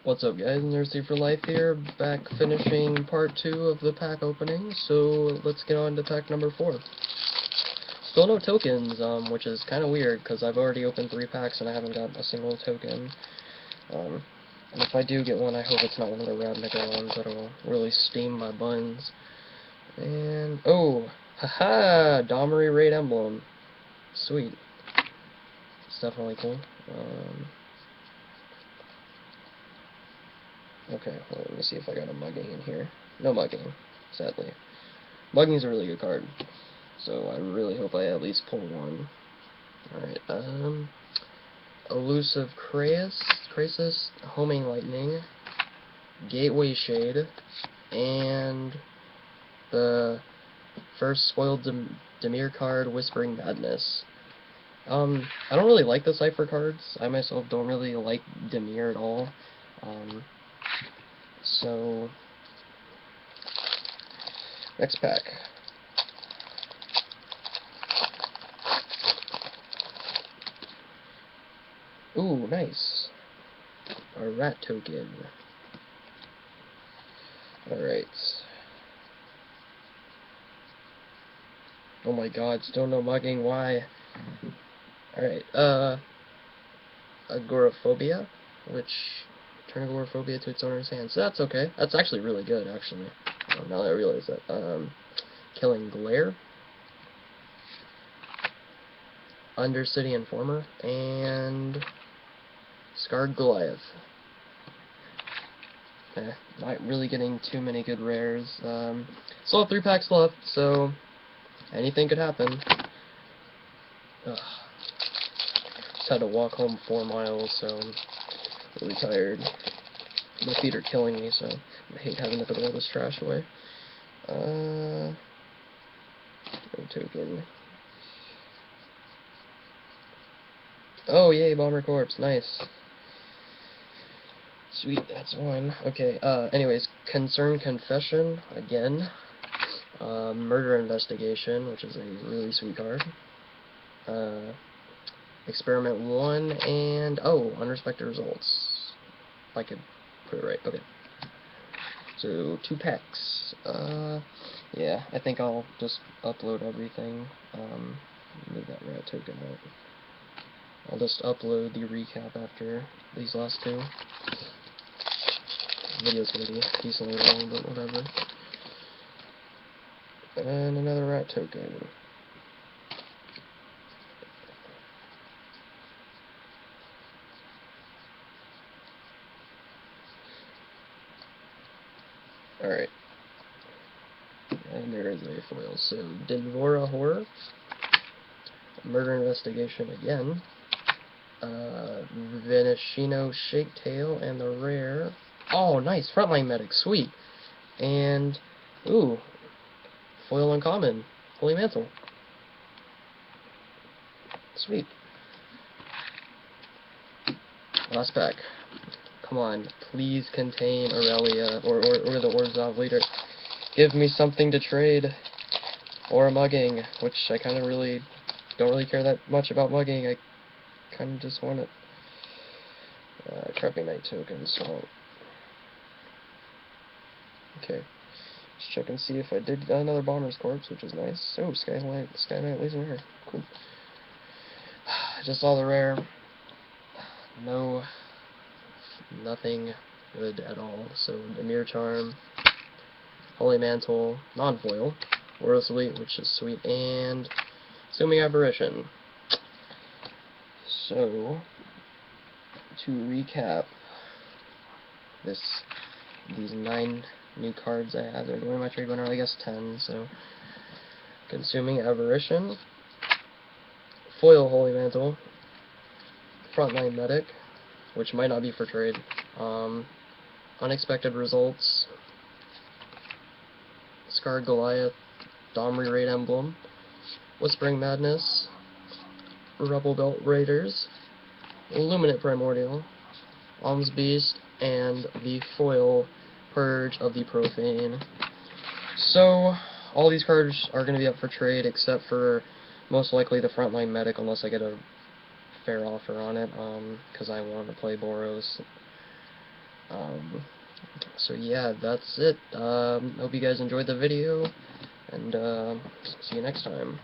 What's up, guys? Nursery for Life here, back finishing part 2 of the pack opening, so let's get on to pack number 4. Still no tokens, which is kind of weird, because I've already opened 3 packs and I haven't got a single token. And if I do get one, I hope it's not one of the Ravnica ones that'll really steam my buns. And, oh, haha, Domri Raid Emblem. Sweet. It's definitely cool. Okay, well, let me see if I got a mugging in here. No mugging, sadly. Mugging's a really good card, so I really hope I at least pull one. Alright, Elusive Krasis, Homing Lightning, Gateway Shade, and the first Spoiled Dimir card, Whispering Madness. I don't really like the Cypher cards. I myself don't really like Dimir at all. So, next pack. Ooh, nice. A rat token. Alright. Oh my god, still no mugging, why? Alright, Agoraphobia, which turn Agoraphobia to its owner's hand. So that's okay. That's actually really good, actually. Now that I realize that. Killing Glare, Undercity Informer, and Scarred Goliath. Not really getting too many good rares. Still have 3 packs left, so anything could happen. Ugh. Just had to walk home 4 miles, so I'm really tired. My feet are killing me, so I hate having to throw all this trash away. No token. Oh, yay, Bomber Corpse, nice. Sweet, that's one. Okay, anyways, Concerned Confession, again. Murder Investigation, which is a really sweet card. Experiment 1, and, oh, Unrespected Results. If I could put it right, okay. So, 2 packs. Yeah, I think I'll just upload everything. Move that rat token out. I'll just upload the recap after these last 2. The video's gonna be decently long, but whatever. And another rat token. Alright. And there is a foil. So, Dinvora Horror. Murder Investigation again. Veneshino Shaketail, and the rare. Oh, nice! Frontline Medic, sweet! And, ooh, foil uncommon. Holy Mantle. Sweet. Last pack. Come on, please contain Aurelia, or the Orzhov leader. Give me something to trade. Or a mugging, which I kind of really don't really care that much about mugging. I kind of just want it. Crappy Knight token, so. Okay. Let's check and see if I did another Bomber's Corpse, which is nice. Oh, Sky Knight Laser Rare. Cool. Just all the rare. No. Nothing good at all. So, Dimir Charm. Holy Mantle. Non-foil. World's Elite, which is sweet. And Assuming Aberration. So, to recap these 9 new cards I have, they're going my trade winner, I guess 10, so Consuming Aberration, Foil Holy Mantle, Frontline Medic, which might not be for trade, Unexpected Results, Scarred Goliath, Domri Raid Emblem, Whispering Madness, Rebel Belt Raiders, Illuminate Primordial, Alms Beast, and the foil Purge of the Profane. So, all these cards are going to be up for trade, except for most likely the Frontline Medic, unless I get a fair offer on it, because I want to play Boros. So yeah, that's it. Hope you guys enjoyed the video, and see you next time.